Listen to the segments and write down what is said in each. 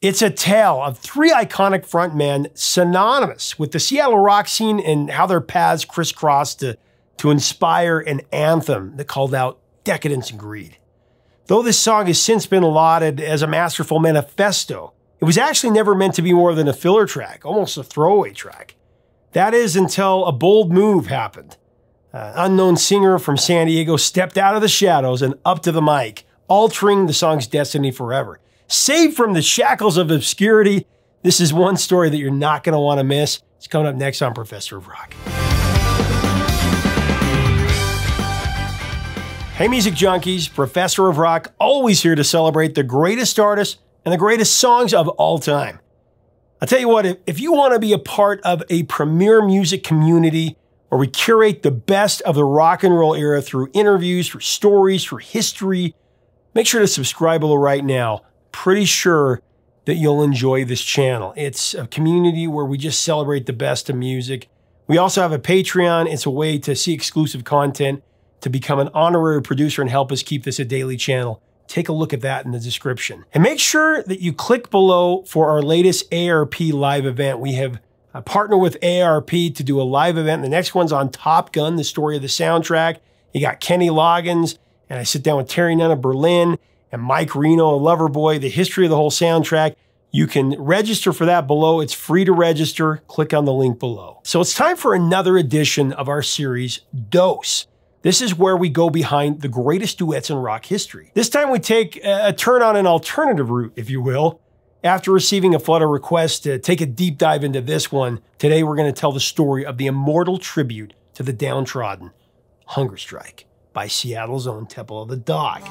It's a tale of three iconic frontmen synonymous with the Seattle rock scene and how their paths crisscrossed to inspire an anthem that called out decadence and greed. Though this song has since been lauded as a masterful manifesto, it was actually never meant to be more than a filler track, almost a throwaway track. That is until a bold move happened. An unknown singer from San Diego stepped out of the shadows and up to the mic, altering the song's destiny forever. Saved from the shackles of obscurity, this is one story that you're not going to want to miss. It's coming up next on Professor of Rock. Hey music junkies, Professor of Rock, always here to celebrate the greatest artists and the greatest songs of all time. I'll tell you what, if you want to be a part of a premier music community where we curate the best of the rock and roll era through interviews, through stories, through history, make sure to subscribe below right now. Pretty sure that you'll enjoy this channel. It's a community where we just celebrate the best of music. We also have a Patreon. It's a way to see exclusive content, to become an honorary producer and help us keep this a daily channel. Take a look at that in the description. And make sure that you click below for our latest AARP live event. We have partnered with AARP to do a live event. The next one's on Top Gun, the story of the soundtrack. You got Kenny Loggins, and I sit down with Terry Nunn of Berlin, and Mike Reno, a Loverboy, the history of the whole soundtrack. You can register for that below. It's free to register. Click on the link below. So it's time for another edition of our series, Dose. This is where we go behind the greatest duets in rock history. This time we take a turn on an alternative route, if you will. After receiving a flood of requests to take a deep dive into this one, today we're going to tell the story of the immortal tribute to the downtrodden, Hunger Strike, by Seattle's own Temple of the Dog.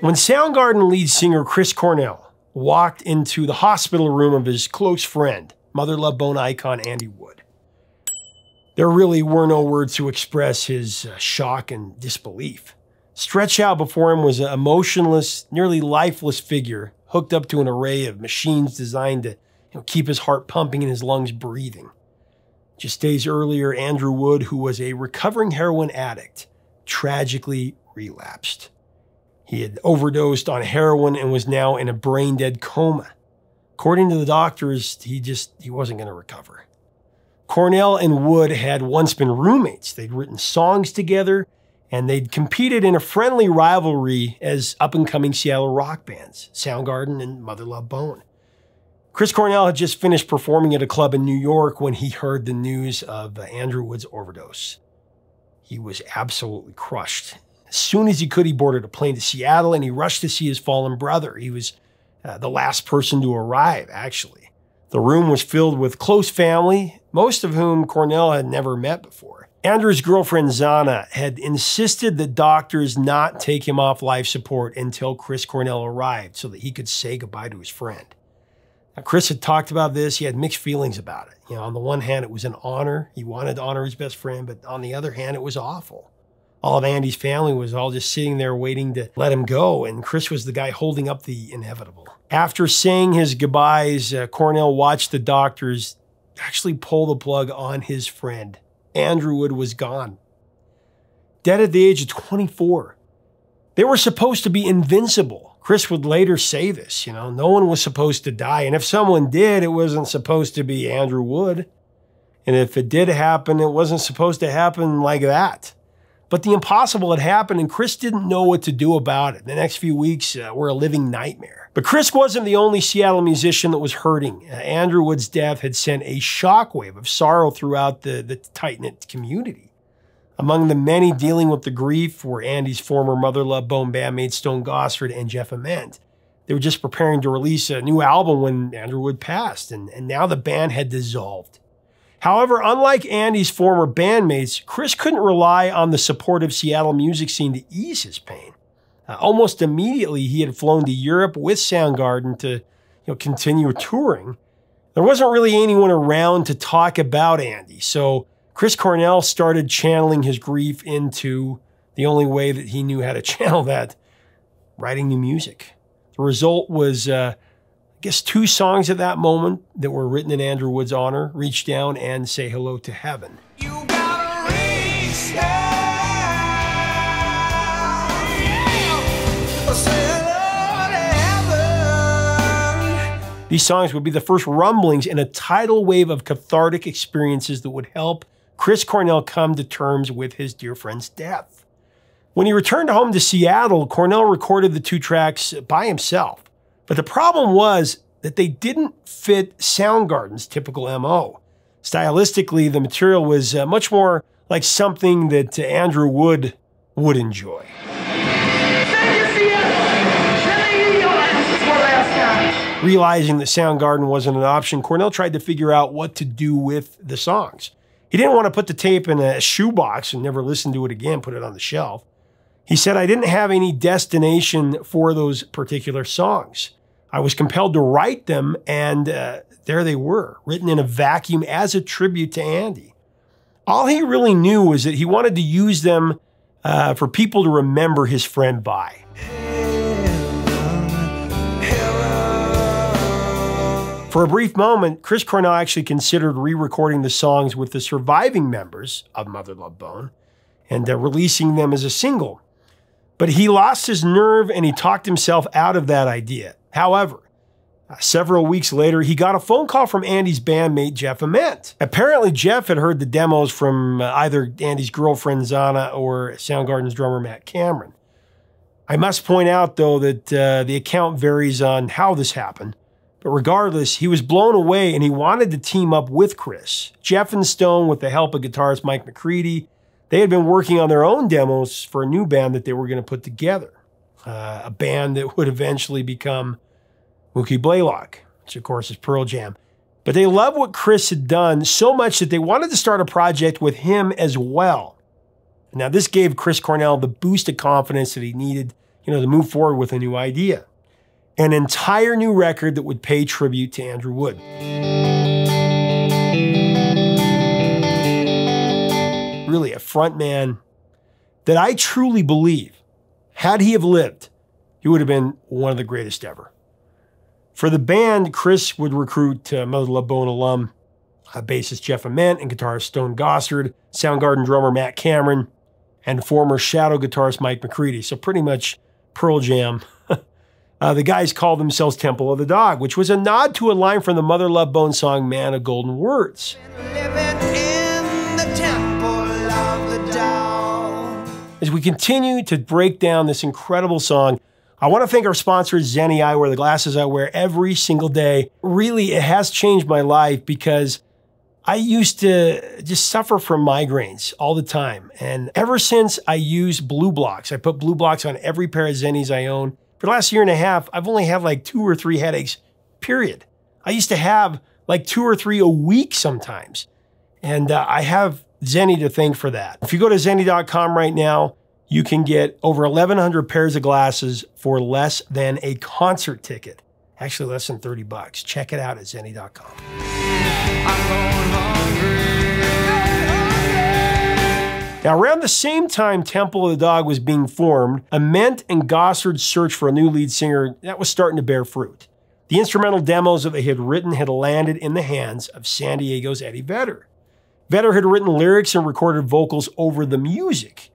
When Soundgarden lead singer Chris Cornell walked into the hospital room of his close friend, Mother Love Bone icon Andy Wood, there really were no words to express his shock and disbelief. Stretched out before him was a motionless, nearly lifeless figure hooked up to an array of machines designed to keep his heart pumping and his lungs breathing. Just days earlier, Andrew Wood, who was a recovering heroin addict, tragically relapsed. He had overdosed on heroin and was now in a brain-dead coma. According to the doctors, he wasn't going to recover. Cornell and Wood had once been roommates. They'd written songs together, and they'd competed in a friendly rivalry as up-and-coming Seattle rock bands, Soundgarden and Mother Love Bone. Chris Cornell had just finished performing at a club in New York when he heard the news of Andrew Wood's overdose. He was absolutely crushed. As soon as he could, he boarded a plane to Seattle and he rushed to see his fallen brother. He was the last person to arrive, actually. The room was filled with close family, most of whom Cornell had never met before. Andrew's girlfriend, Zana, had insisted that doctors not take him off life support until Chris Cornell arrived so that he could say goodbye to his friend. Now, Chris had talked about this. He had mixed feelings about it. On the one hand, it was an honor. He wanted to honor his best friend, but on the other hand, it was awful. All of Andy's family was all just sitting there waiting to let him go, and Chris was the guy holding up the inevitable. After saying his goodbyes, Cornell watched the doctors actually pull the plug on his friend. Andrew Wood was gone. Dead at the age of 24. They were supposed to be invincible. Chris would later say this, no one was supposed to die. And if someone did, it wasn't supposed to be Andrew Wood. And if it did happen, it wasn't supposed to happen like that. But the impossible had happened, and Chris didn't know what to do about it. The next few weeks were a living nightmare. But Chris wasn't the only Seattle musician that was hurting. Andrew Wood's death had sent a shockwave of sorrow throughout the tight-knit community. Among the many dealing with the grief were Andy's former Mother Love Bone bandmates Stone Gossard and Jeff Ament. They were just preparing to release a new album when Andrew Wood passed, and now the band had dissolved. However, unlike Andy's former bandmates, Chris couldn't rely on the supportive Seattle music scene to ease his pain. Almost immediately, he had flown to Europe with Soundgarden to continue touring. There wasn't really anyone around to talk about Andy, so Chris Cornell started channeling his grief into the only way that he knew how to channel that, writing new music. The result was, I guess, 2 songs at that moment that were written in Andrew Wood's honor, Reach Down and Say Hello to Heaven. You gotta reach down. These songs would be the first rumblings in a tidal wave of cathartic experiences that would help Chris Cornell come to terms with his dear friend's death. When he returned home to Seattle, Cornell recorded the 2 tracks by himself. But the problem was that they didn't fit Soundgarden's typical MO. Stylistically, the material was much more like something that Andrew Wood would enjoy. Realizing that Soundgarden wasn't an option, Cornell tried to figure out what to do with the songs. He didn't want to put the tape in a shoebox and never listen to it again, put it on the shelf. He said, I didn't have any destination for those particular songs. I was compelled to write them, and there they were, written in a vacuum as a tribute to Andy. All he really knew was that he wanted to use them for people to remember his friend by. For a brief moment, Chris Cornell actually considered re-recording the songs with the surviving members of Mother Love Bone and releasing them as a single. But he lost his nerve and he talked himself out of that idea. However, several weeks later, he got a phone call from Andy's bandmate, Jeff Ament. Apparently, Jeff had heard the demos from either Andy's girlfriend, Zana, or Soundgarden's drummer, Matt Cameron. I must point out, though, that the account varies on how this happened. But regardless, he was blown away and he wanted to team up with Chris. Jeff and Stone, with the help of guitarist Mike McCready, they had been working on their own demos for a new band that they were going to put together. A band that would eventually become Mookie Blaylock, which of course is Pearl Jam. But they loved what Chris had done so much that they wanted to start a project with him as well. Now this gave Chris Cornell the boost of confidence that he needed, to move forward with a new idea. An entire new record that would pay tribute to Andrew Wood. Really a frontman that I truly believe, had he have lived, he would have been one of the greatest ever. For the band, Chris would recruit Mother Love Bone alum, bassist Jeff Ament and guitarist Stone Gossard, Soundgarden drummer Matt Cameron, and former Shadow guitarist Mike McCready. So pretty much Pearl Jam. The guys called themselves Temple of the Dog, which was a nod to a line from the Mother Love Bone song, Man of Golden Words. As we continue to break down this incredible song, I want to thank our sponsor, Zenni Eyewear, the glasses I wear every single day. Really, it has changed my life because I used to just suffer from migraines all the time. And ever since I used Blue Blocks, I put Blue Blocks on every pair of Zennis I own. For the last year and a half, I've only had like 2 or 3 headaches, period. I used to have like 2 or 3 a week sometimes. And I have Zenni to thank for that. If you go to Zenni.com right now, you can get over 1,100 pairs of glasses for less than a concert ticket. Actually, less than $30. Check it out at Zenni.com. Now, around the same time Temple of the Dog was being formed, Ament and Gossard's search for a new lead singer, that was starting to bear fruit. The instrumental demos that they had written had landed in the hands of San Diego's Eddie Vedder. Vedder had written lyrics and recorded vocals over the music.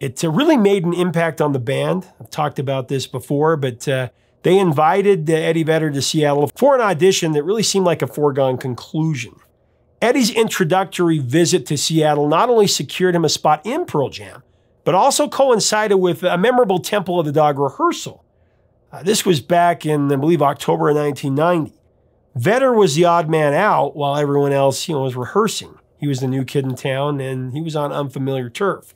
It really made an impact on the band. I've talked about this before, but they invited Eddie Vedder to Seattle for an audition that really seemed like a foregone conclusion. Eddie's introductory visit to Seattle not only secured him a spot in Pearl Jam, but also coincided with a memorable Temple of the Dog rehearsal. This was back in, I believe, October of 1990. Vedder was the odd man out while everyone else, was rehearsing. He was the new kid in town, and he was on unfamiliar turf.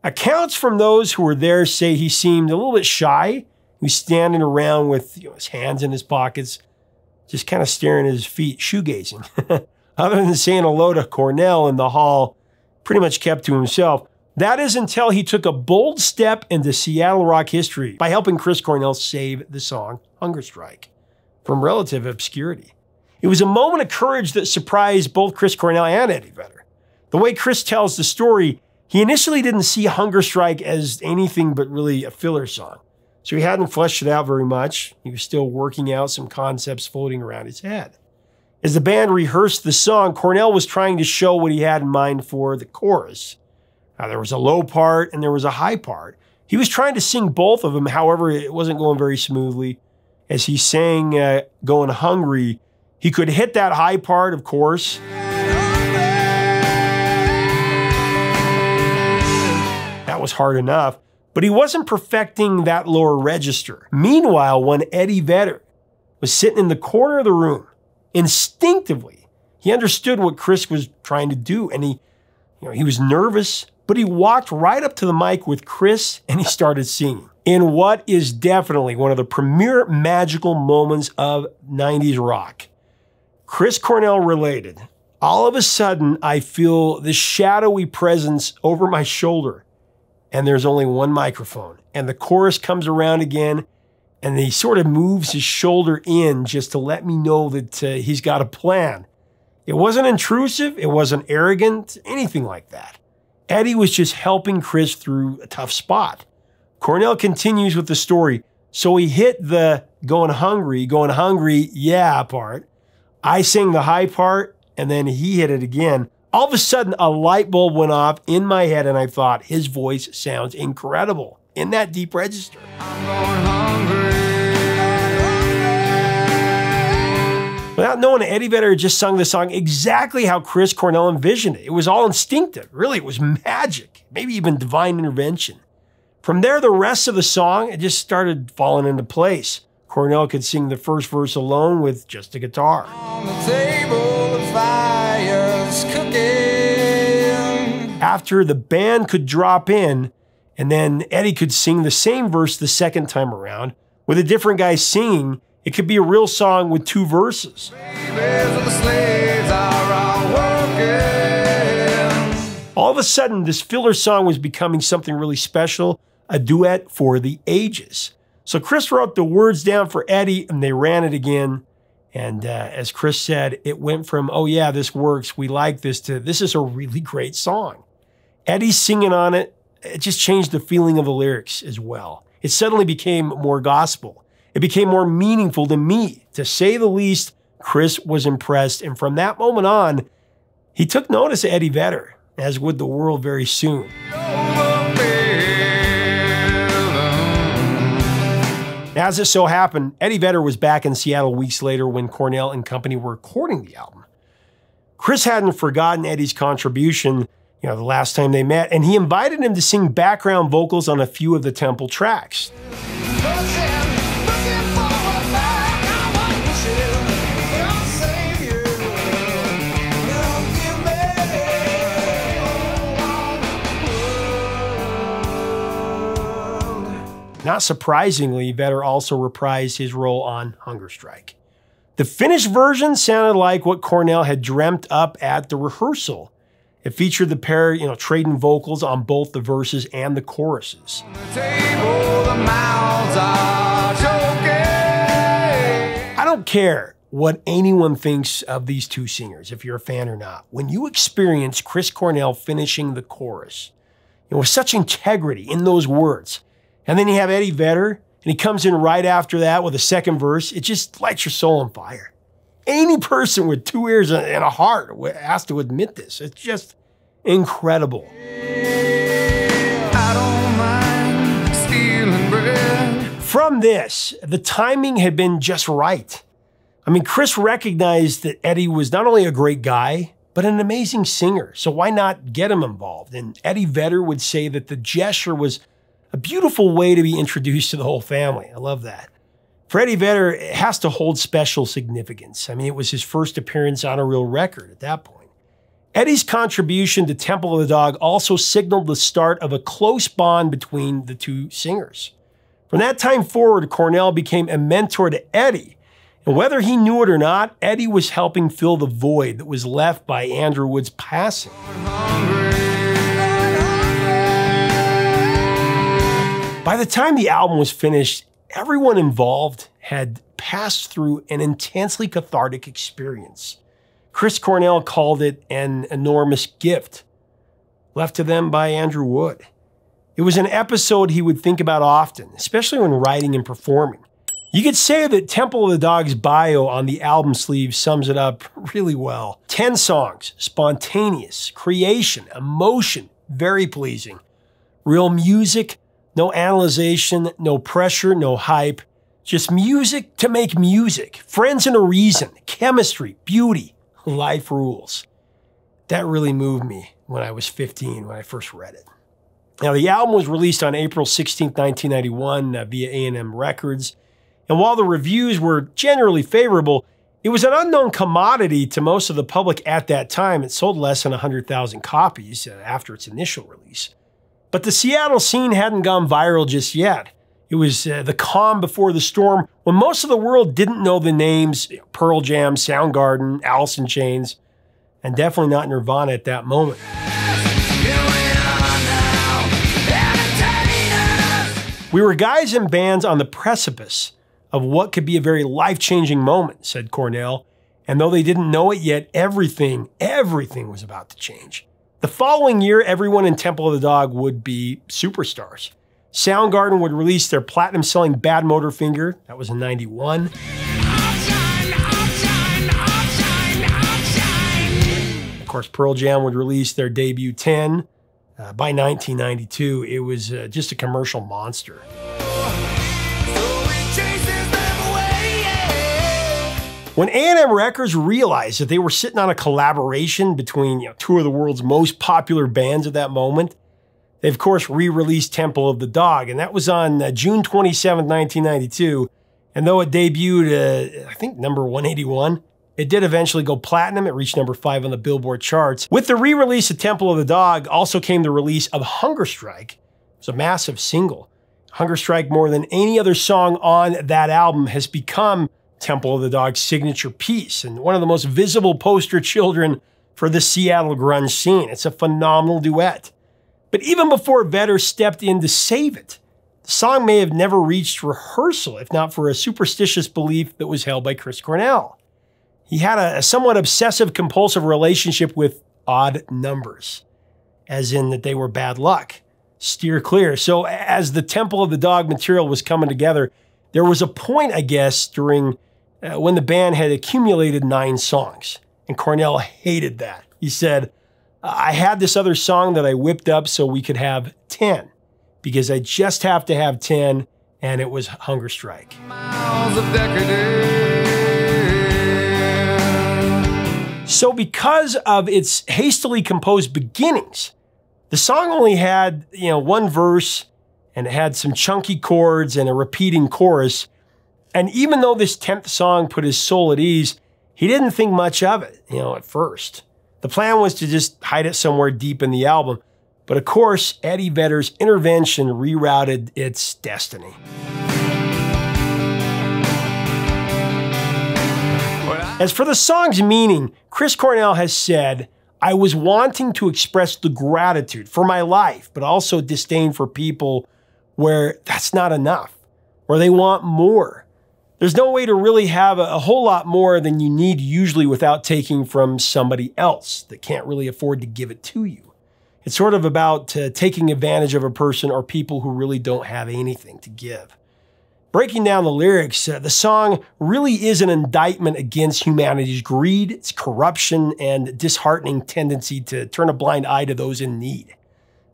Accounts from those who were there say he seemed a little bit shy. He was standing around with his hands in his pockets, just kind of staring at his feet, shoegazing. Other than saying hello to Cornell in the hall, pretty much kept to himself. That is until he took a bold step into Seattle rock history by helping Chris Cornell save the song Hunger Strike from relative obscurity. It was a moment of courage that surprised both Chris Cornell and Eddie Vedder. The way Chris tells the story, he initially didn't see Hunger Strike as anything but really a filler song. So he hadn't fleshed it out very much. He was still working out some concepts floating around his head. As the band rehearsed the song, Cornell was trying to show what he had in mind for the chorus. Now, there was a low part and there was a high part. He was trying to sing both of them, however, it wasn't going very smoothly. As he sang Going Hungry, he could hit that high part, of course. That was hard enough, but he wasn't perfecting that lower register. Meanwhile, when Eddie Vedder was sitting in the corner of the room, instinctively, he understood what Chris was trying to do, and he was nervous, but he walked right up to the mic with Chris and he started singing in what is definitely one of the premier magical moments of 90s rock. Chris Cornell related, "All of a sudden, I feel this shadowy presence over my shoulder, and there's only one microphone." And the chorus comes around again, and he sort of moves his shoulder in just to let me know that he's got a plan. It wasn't intrusive, it wasn't arrogant, anything like that. Eddie was just helping Chris through a tough spot. Cornell continues with the story. "So he hit the going hungry, yeah part. I sang the high part, and then he hit it again. All of a sudden, a light bulb went off in my head, and I thought, his voice sounds incredible in that deep register." I'm going hungry. Without knowing, Eddie Vedder just sung the song exactly how Chris Cornell envisioned it. It was all instinctive. Really, it was magic, maybe even divine intervention. From there, the rest of the song, it just started falling into place. Cornell could sing the first verse alone with just a guitar. On the table, the fire's cooking. After, the band could drop in, and then Eddie could sing the same verse the second time around with a different guy singing. It could be a real song with two verses. All of a sudden, this filler song was becoming something really special, a duet for the ages. So Chris wrote the words down for Eddie, and they ran it again. And as Chris said, it went from, "Oh yeah, this works, we like this," to, "This is a really great song." Eddie singing on it, it just changed the feeling of the lyrics as well. It suddenly became more gospel. It became more meaningful to me. To say the least, Chris was impressed. And from that moment on, he took notice of Eddie Vedder, as would the world very soon. As it so happened, Eddie Vedder was back in Seattle weeks later when Cornell and company were recording the album. Chris hadn't forgotten Eddie's contribution, the last time they met, and he invited him to sing background vocals on a few of the Temple tracks. Not surprisingly, Vedder also reprised his role on Hunger Strike. The finished version sounded like what Cornell had dreamt up at the rehearsal. It featured the pair, trading vocals on both the verses and the choruses. I don't care what anyone thinks of these two singers, if you're a fan or not. When you experience Chris Cornell finishing the chorus, with such integrity in those words, and then you have Eddie Vedder, and he comes in right after that with a second verse, it just lights your soul on fire. Any person with two ears and a heart has to admit this. It's just incredible. I don't mind stealing bread. From this, the timing had been just right. Chris recognized that Eddie was not only a great guy, but an amazing singer. So why not get him involved? And Eddie Vedder would say that the gesture was a beautiful way to be introduced to the whole family. I love that. For Eddie Vedder, it has to hold special significance. It was his first appearance on a real record at that point. Eddie's contribution to Temple of the Dog also signaled the start of a close bond between the two singers. From that time forward, Cornell became a mentor to Eddie. And whether he knew it or not, Eddie was helping fill the void that was left by Andrew Wood's passing. By the time the album was finished, everyone involved had passed through an intensely cathartic experience. Chris Cornell called it an enormous gift, left to them by Andrew Wood. It was an episode he would think about often, especially when writing and performing. You could say that Temple of the Dog's bio on the album sleeve sums it up really well. 10 songs, spontaneous, creation, emotion, very pleasing. Real music, No analyzation, no pressure, no hype. Just music to make music. Friends and a reason. Chemistry, beauty, life rules. That really moved me when I was 15 when I first read it. Now, the album was released on April 16, 1991 via A&M Records. And while the reviews were generally favorable, it was an unknown commodity to most of the public at that time. It sold less than 100,000 copies after its initial release. But the Seattle scene hadn't gone viral just yet. It was the calm before the storm when most of the world didn't know the names Pearl Jam, Soundgarden, Alice in Chains, and definitely not Nirvana at that moment. We were guys and bands on the precipice of what could be a very life-changing moment, said Cornell. And though they didn't know it yet, everything was about to change. The following year, everyone in Temple of the Dog would be superstars. Soundgarden would release their platinum-selling Bad Motorfinger. That was in 91. Of course, Pearl Jam would release their debut 10. By 1992, it was just a commercial monster. When A&M Records realized that they were sitting on a collaboration between two of the world's most popular bands at that moment, they, of course, re-released Temple of the Dog, and that was on June 27, 1992. And though it debuted, I think, number 181, it did eventually go platinum. It reached number 5 on the Billboard charts. With the re-release of Temple of the Dog also came the release of Hunger Strike. It was a massive single. Hunger Strike, more than any other song on that album, has become Temple of the Dog's signature piece and one of the most visible poster children for the Seattle grunge scene. It's a phenomenal duet. But even before Vedder stepped in to save it, the song may have never reached rehearsal, if not for a superstitious belief that was held by Chris Cornell. He had a somewhat obsessive-compulsive relationship with odd numbers, as in that they were bad luck. Steer clear. So as the Temple of the Dog material was coming together, there was a point, I guess, during when the band had accumulated 9 songs, and Cornell hated that. He said, I had this other song that I whipped up so we could have 10, because I just have to have 10, and it was Hunger Strike. So because of its hastily composed beginnings, the song only had, one verse, and it had some chunky chords and a repeating chorus. And even though this 10th song put his soul at ease, he didn't think much of it, at first. The plan was to just hide it somewhere deep in the album. But of course, Eddie Vedder's intervention rerouted its destiny. As for the song's meaning, Chris Cornell has said, I was wanting to express the gratitude for my life, but also disdain for people where that's not enough, where they want more. There's no way to really have a whole lot more than you need usually without taking from somebody else that can't really afford to give it to you. It's sort of about taking advantage of a person or people who really don't have anything to give. Breaking down the lyrics, the song really is an indictment against humanity's greed, its corruption, and disheartening tendency to turn a blind eye to those in need.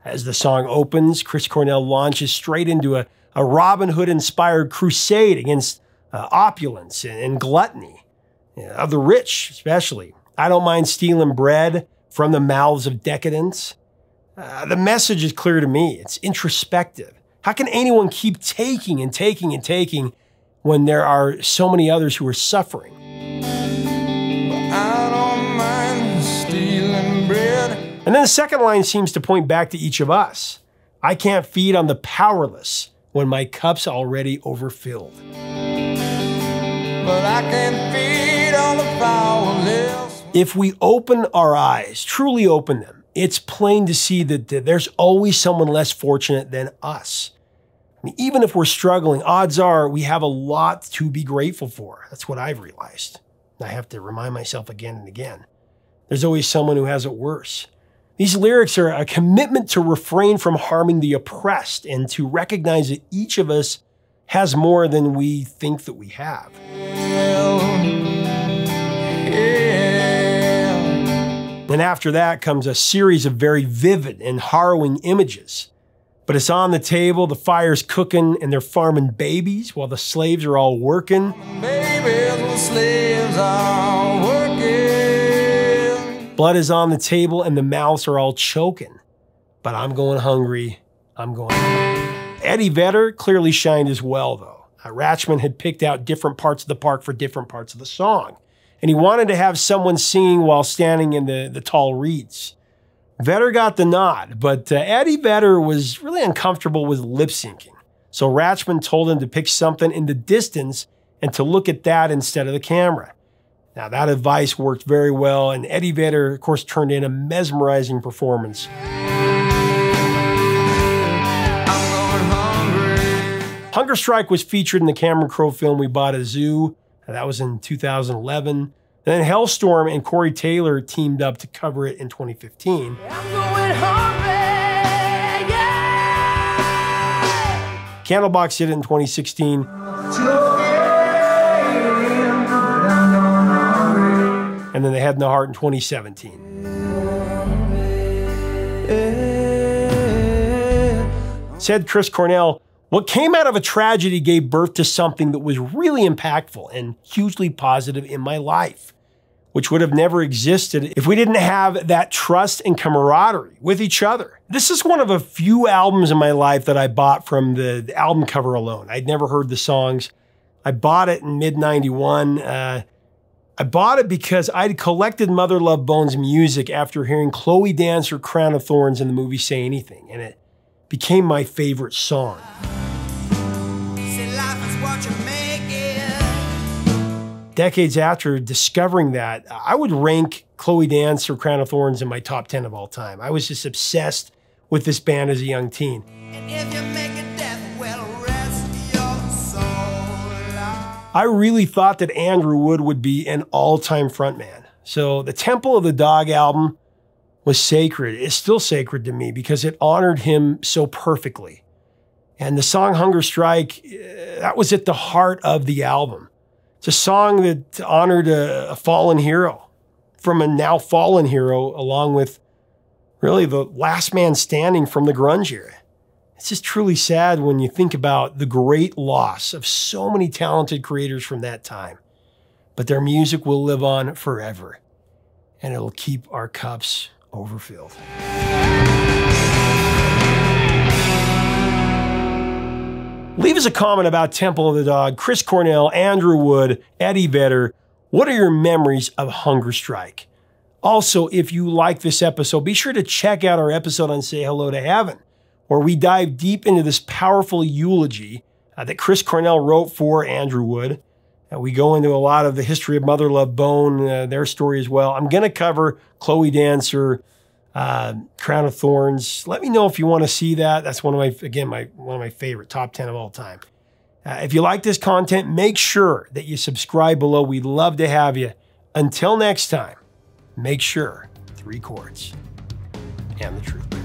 As the song opens, Chris Cornell launches straight into a Robin Hood-inspired crusade against opulence and gluttony, of the rich especially. I don't mind stealing bread from the mouths of decadence. The message is clear to me. It's introspective. How can anyone keep taking and taking and taking when there are so many others who are suffering? I don't mind stealing bread. And then the second line seems to point back to each of us. I can't feed on the powerless when my cup's already overfilled. But I can feed on the powerless. If we open our eyes, truly open them, it's plain to see that there's always someone less fortunate than us. I mean, even if we're struggling, odds are we have a lot to be grateful for. That's what I've realized. I have to remind myself again and again. There's always someone who has it worse. These lyrics are a commitment to refrain from harming the oppressed and to recognize that each of us has more than we think that we have. And after that comes a series of very vivid and harrowing images. But it's on the table, the fire's cooking, and they're farming babies while the slaves are all working. Babies and slaves are working. Blood is on the table and the mouths are all choking. But I'm going hungry. I'm going hungry. Eddie Vedder clearly shined as well, though. Rachman had picked out different parts of the park for different parts of the song. And he wanted to have someone singing while standing in the tall reeds. Vedder got the nod, but Eddie Vedder was really uncomfortable with lip syncing. So Rachman told him to pick something in the distance and to look at that instead of the camera. Now that advice worked very well, and Eddie Vedder, of course, turned in a mesmerizing performance. Hunger Strike was featured in the Cameron Crowe film We Bought a Zoo. That was in 2011. And then Hellstorm and Corey Taylor teamed up to cover it in 2015. Candlebox did it in 2016. And then they had No Heart in 2017. Said Chris Cornell, "What came out of a tragedy gave birth to something that was really impactful and hugely positive in my life, which would have never existed if we didn't have that trust and camaraderie with each other." This is one of a few albums in my life that I bought from the album cover alone. I'd never heard the songs. I bought it in mid-91. I bought it because I'd collected Mother Love Bone's music after hearing Chloe Dancer Crown of Thorns in the movie Say Anything, and it became my favorite song. Decades after discovering that, I would rank Chloe Dancer Crown of Thorns in my top 10 of all time. I was just obsessed with this band as a young teen. And if you make it death, well, rest your soul. I really thought that Andrew Wood would be an all-time frontman. So the Temple of the Dog album was sacred. It's still sacred to me because it honored him so perfectly. And the song Hunger Strike, that was at the heart of the album. It's a song that honored a fallen hero from a now fallen hero, along with really the last man standing from the grunge era. It's just truly sad when you think about the great loss of so many talented creators from that time. But their music will live on forever, and it'll keep our cups overfilled. Leave us a comment about Temple of the Dog, Chris Cornell, Andrew Wood, Eddie Vedder. What are your memories of Hunger Strike? Also, if you like this episode, be sure to check out our episode on Say Hello to Heaven, where we dive deep into this powerful eulogy that Chris Cornell wrote for Andrew Wood. We go into a lot of the history of Mother Love Bone, their story as well. I'm going to cover Chloe Dancer, Crown of Thorns. Let me know if you want to see that. That's one of my favorite, top 10 of all time. If you like this content, make sure that you subscribe below. We'd love to have you. Until next time, make sure 3 chords and the truth.